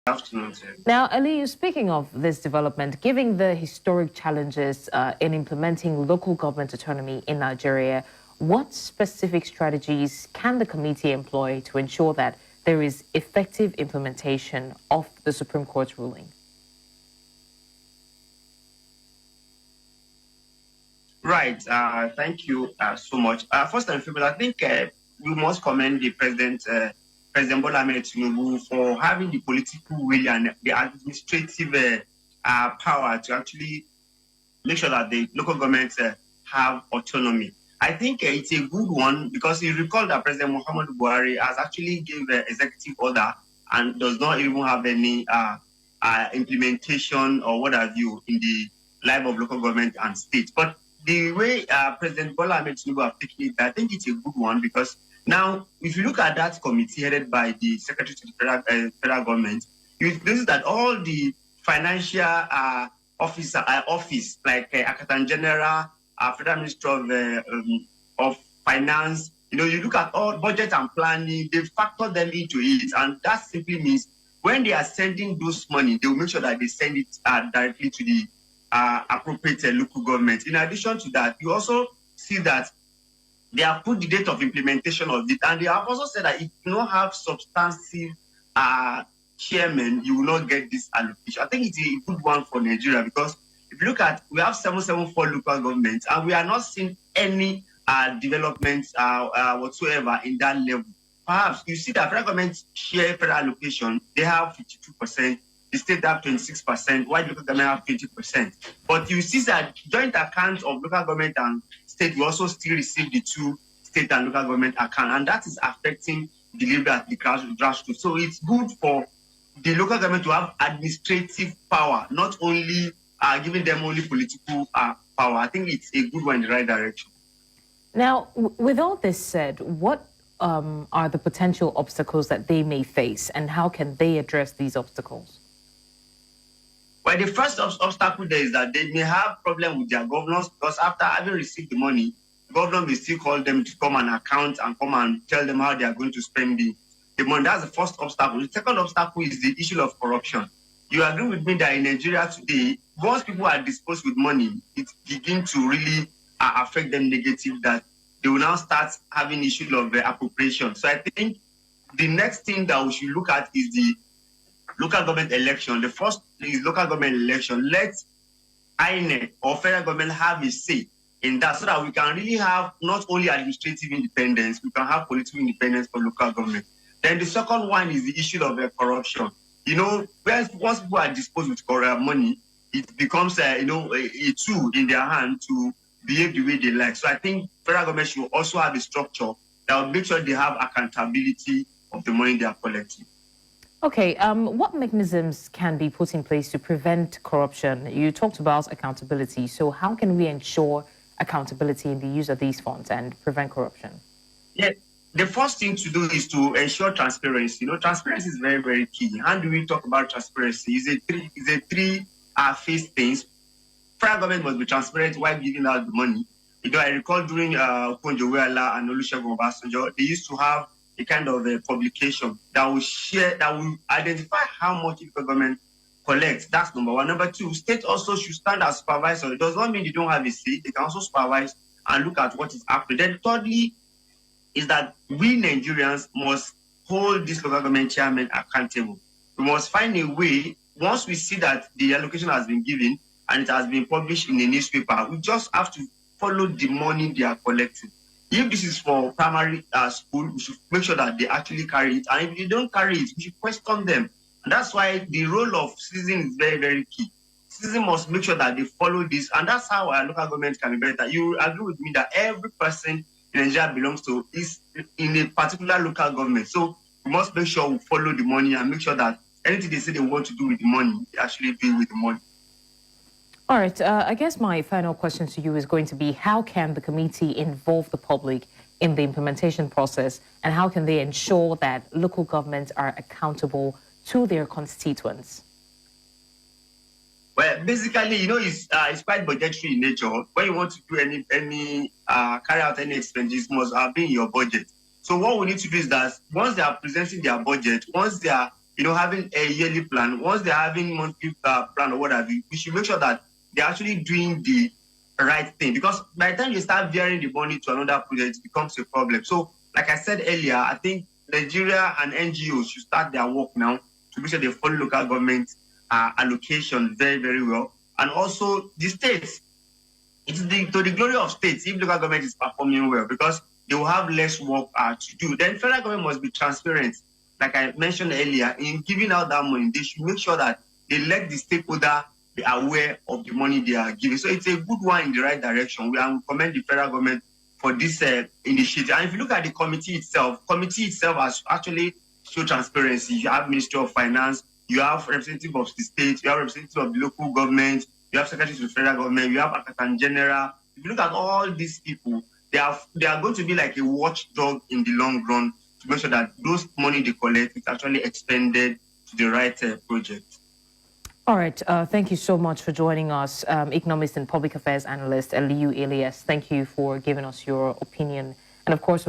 Afternoon, sir. Now, Ali, speaking of this development, given the historic challenges in implementing local government autonomy in Nigeria, what specific strategies can the committee employ to ensure that there is effective implementation of the Supreme Court's ruling? Right. Thank you so much. First and foremost, I think we must commend the President Bola Ahmed Tinubu, for having the political will and the administrative power to actually make sure that the local governments have autonomy. I think it's a good one because you recall that President Muhammadu Buhari has actually given an executive order and does not even have any implementation or what have you in the life of local government and state. But the way President Bola Ahmed Tinubu have taken it, I think it's a good one because now, if you look at that committee headed by the Secretary to the federal government, you notice that all the financial office like Accountant General, Federal Minister of Finance, you look at all budget and planning, they factor them into it, and that simply means when they are sending those money, they will make sure that they send it directly to the appropriate local government. In addition to that, you also see that they have put the date of implementation of it, and they have also said that if you don't have substantive chairman, you will not get this allocation. I think it's a good one for Nigeria because if you look at, we have 774 local governments, and we are not seeing any development whatsoever in that level. Perhaps you see that federal government share federal allocation, they have 52%, the state have 26%, while local government have 20%. But you see that joint accounts of local government and state will also still receive the two state and local government account, and that is affecting delivery at the grassroots. So it's good for the local government to have administrative power, not only giving them only political power. I think it's a good one in the right direction. Now, with all this said, what are the potential obstacles that they may face, and how can they address these obstacles? Well, the first obstacle there is that they may have problem with their governors because after having received the money, the governor may still call them to come and account and come and tell them how they are going to spend the money. That's the first obstacle. The second obstacle is the issue of corruption. You agree with me that in Nigeria today, once people are disposed with money, it begins to really affect them negative, that they will now start having issues of appropriation. So I think the next thing that we should look at is the local government election. The first is local government election. Let INEC or federal government have a say in that so that we can really have not only administrative independence, we can have political independence for local government. Then the second one is the issue of corruption. Once people are disposed with money, it becomes a tool in their hand to behave the way they like. So I think federal government should also have a structure that will make sure they have accountability of the money they are collecting. Okay, what mechanisms can be put in place to prevent corruption? You talked about accountability. So how can we ensure accountability in the use of these funds and prevent corruption? Yeah, the first thing to do is to ensure transparency. Transparency is very, very key. How do we talk about transparency? It's a three-phase thing. Federal government must be transparent while giving out the money. I recall during Okonjo-Iweala and Olusegun Obasanjo, they used to have a kind of a publication that will identify how much the government collects. That's number one. Number two, state also should stand as supervisor. It does not mean they don't have a say. They can also supervise and look at what is happening. Then thirdly, is that we Nigerians must hold this local government chairman accountable. We must find a way, once we see that the allocation has been given and it has been published in a newspaper, we just have to follow the money they are collecting. If this is for primary school, we should make sure that they actually carry it. And if they don't carry it, we should question them. And that's why the role of citizen is very, very key. Citizens must make sure that they follow this. And that's how our local government can be better. You agree with me that every person in Nigeria belongs to is in a particular local government. So we must make sure we follow the money and make sure that anything they say they want to do with the money, they actually do with the money. All right. I guess my final question to you is going to be, how can the committee involve the public in the implementation process, and how can they ensure that local governments are accountable to their constituents? Well, basically, it's quite budgetary in nature. When you want to do any carry out any expenses, must be in your budget. So what we need to do is that once they are presenting their budget, once they are having a yearly plan. Once they're having monthly plan or what have you, we should make sure that they're actually doing the right thing. Because by the time you start veering the money to another project, it becomes a problem. So, like I said earlier, I think Nigeria and NGOs should start their work now to make sure they follow local government allocation very, very well. And also the states, it's to the glory of states if local government is performing well, because they will have less work to do. Then federal government must be transparent, like I mentioned earlier, in giving out that money. They should make sure that they let the stakeholder be aware of the money they are giving. So it's a good one in the right direction. We commend the federal government for this initiative. And if you look at the committee itself has actually shown transparency. You have Ministry of Finance, you have representative of the state, you have representative of the local government, you have secretaries to the federal government, you have Accountant General. If you look at all these people, they are going to be like a watchdog in the long run to make sure that those money they collect is actually expended to the right project. All right. Thank you so much for joining us, economist and public affairs analyst Eliu Elias. Thank you for giving us your opinion. And of course,